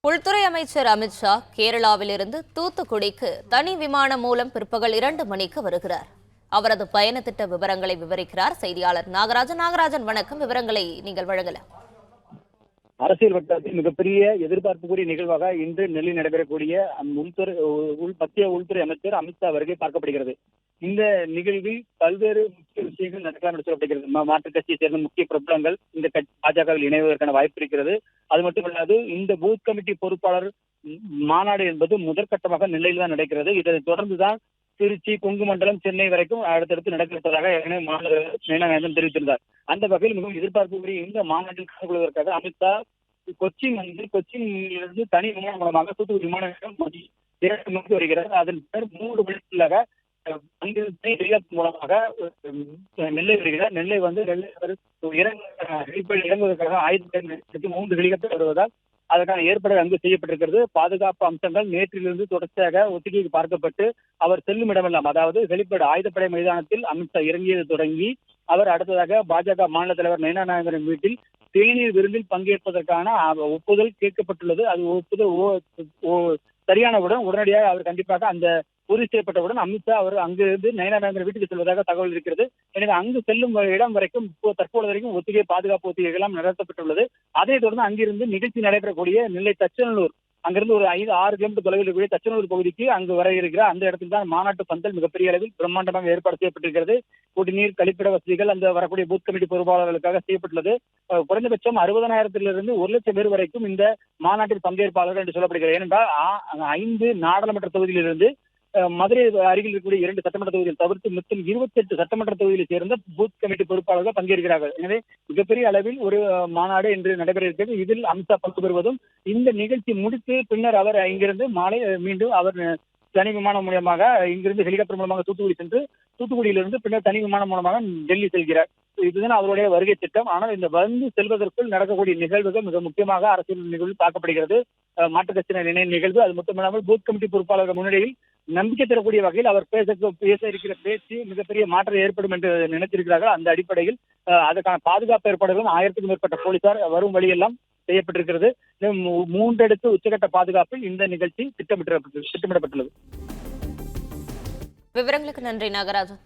உள்துறை அமைச்சர் அமித்ஷா கேரளாவிலிருந்து தூத்துக்குடிக்கு தனி விமானம் மூலம் பிற்பகல் 2 மணிக்கு வருகிறார். அவரது பயண திட்ட விவரங்களை விவரிக்கிறார் செய்தியாளர் நாகராஜன். வணக்கம். விவரங்களை நீங்கள் வழங்கலாம். அரசியல் வட்டாரத்தில் மிகப்பெரிய எதிர்பார்ப்புக்குரிய நிகழ்வாக இன்று நெல்லில் நடைபெறக்கூடிய மத்திய உள்துறை அமைச்சர் அமித்ஷா வருகை பார்க்கப்படுகிறது. இந்த நிகழ்வில் பல்வேறு முக்கிய விஷயங்கள் நடக்கலாம் என்று சொல்லப்படுகிறது. மாற்றுக் கட்சியை சேர்ந்த முக்கிய பிரபலங்கள் இந்த பாஜகவில் இணைவதற்கான வாய்ப்பு இருக்கிறது. அது மட்டுமல்லாது இந்த பூத் கமிட்டி பொறுப்பாளர் மாநாடு என்பது முதற்கட்டமாக நெல்லையில் தான் நடக்கிறது. இதை தொடர்ந்துதான் திருச்சி, கொங்கு மண்டலம், சென்னை வரைக்கும் அடுத்தடுத்து நடக்கிறதாக மாநில தெரிவித்திருந்தார். அந்த வகையில் மிகவும் எதிர்பார்ப்புக்குரிய இந்த மாநாட்டில் கலந்து கொள்வதற்காக அமித்ஷா கொச்சியிலிருந்து தனி விமானம் மூலமாக தூத்துக்குடி விமான நிலையம் 2 மணிக்கு வருகிறார். அதன் பின்னர் 3 மணிக்குள்ளாக அங்கிருந்து மூலமாக நெல்லை வருகிறார். நெல்லை இறங்குவதற்காக 3 ஹெலிகாப்டர் வருவதால் அதற்கான ஏற்பாடு அங்கு செய்யப்பட்டிருக்கிறது. பாதுகாப்பு அம்சங்கள் நேற்றிலிருந்து தொடர்ச்சியாக ஒத்திகைக்கு பார்க்கப்பட்டு அவர் செல்லும் இடமெல்லாம், அதாவது வெளிப்படு ஆயுதப்படை மைதானத்தில் அமித்ஷா இறங்கியது தொடங்கி அவர் அடுத்ததாக பாஜக மாநில தலைவர் நயனா நாகேந்திரன் வீட்டில் தேநீர் விருந்தில் பங்கேற்பதற்கான ஒப்புதல் கேட்கப்பட்டுள்ளது. அது ஒப்புதல் சரியானவுடன் உடனடியாக அவர் கண்டிப்பாக அந்த உறுதி செய்யப்பட்டவுடன் அமித்ஷா அவர் அங்கிருந்து நயனா நாகேந்திரன் வீட்டுக்கு செல்வதாக தகவல் இருக்கிறது. எனவே அங்கு செல்லும் இடம் வரைக்கும் தற்போது வரைக்கும் பாதுகாப்பு ஒத்திகைகள் எல்லாம் நடத்தப்பட்டுள்ளது. அதைத் தொடர்ந்து அங்கிருந்து நிகழ்ச்சி நடைபெறக்கூடிய நெல்லை தச்சநல்லூர், அங்கிருந்து ஒரு 5-6 கிலோமீட்டர் தொலைவில் இருக்கக்கூடிய தச்சநல்லூர் பகுதிக்கு அங்கு வர இருக்கிறார். அந்த இடத்தில் தான் மாநாட்டு பந்தல் மிகப்பெரிய அளவில் பிரம்மாண்டமாக ஏற்பாடு செய்யப்பட்டிருக்கிறது. குடிநீர், கழிப்பிட வசதிகள் அந்த வரக்கூடிய பூத் கமிட்டி பொறுப்பாளர்களுக்காக செய்யப்பட்டுள்ளது. குறைந்தபட்சம் 60,000 1 லட்சம் பேர் வரைக்கும் இந்த மாநாட்டில் பங்கேற்பாளர்கள் என்று சொல்லப்படுகிறது. ஏனென்றால் 5 நாடாளுமன்ற தொகுதியிலிருந்து மதுரை அருகில் இருக்கக்கூடிய 2 சட்டமன்ற தொகுதியில் தவிர்த்து மொத்தம் 28 சட்டமன்ற தொகுதியில் சேர்ந்த பூத் கமிட்டி பொறுப்பாளர்கள் பங்கேற்கிறார்கள். எனவே மிகப்பெரிய அளவில் ஒரு மாநாடு என்று நடைபெற இருக்கிறது. இதில் அமித்ஷா பங்கு பெறுவதும், இந்த நிகழ்ச்சி முடித்து பின்னர் அவர் இங்கிருந்து மாலை மீண்டும் அவர் தனி விமானம் மூலமாக இங்கிருந்து ஹெலிகாப்டர் மூலமாக தூத்துக்குடி சென்று தூத்துக்குடியிலிருந்து பின்னர் தனி விமானம் மூலமாக டெல்லி செல்கிறார். இதுதான் அவருடைய வருகை திட்டம். ஆனால் இந்த வந்து செல்வதற்குள் நடக்கக்கூடிய நிகழ்வுகள் மிக முக்கியமாக அரசியல் நிகழ்வு பார்க்கப்படுகிறது. மாற்றுக் கட்சியினர் இணைய நிகழ்வு, அது மட்டுமில்லாமல் பூத் கமிட்டி பொறுப்பாளர்கள் முன்னிலையில் நம்பிக்கை தரக்கூடிய வகையில் அவர் பேச இருக்கிற பேச்சு மிகப்பெரிய மாற்றம் ஏற்படும் என்று நினைத்திருக்கிறார்கள். அந்த அடிப்படையில் அதற்கான பாதுகாப்பு ஏற்பாடுகளும் 1000க்கும் மேற்பட்ட போலீசார் வரும் வழியெல்லாம் செய்யப்பட்டிருக்கிறது. 3 அடுக்கு உச்சகட்ட பாதுகாப்பில் இந்த நிகழ்ச்சி திட்டமிடப்பட்டுள்ளது. விவரங்களுக்கு நன்றி நாகராஜன்.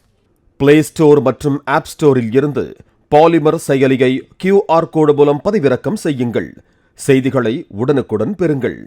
பிளே ஸ்டோர் மற்றும் ஆப் ஸ்டோரில் இருந்து பாலிமர் செயலியை QR கோடு மூலம் பதிவிறக்கம் செய்யுங்கள். செய்திகளை உடனுக்குடன் பெறுங்கள்.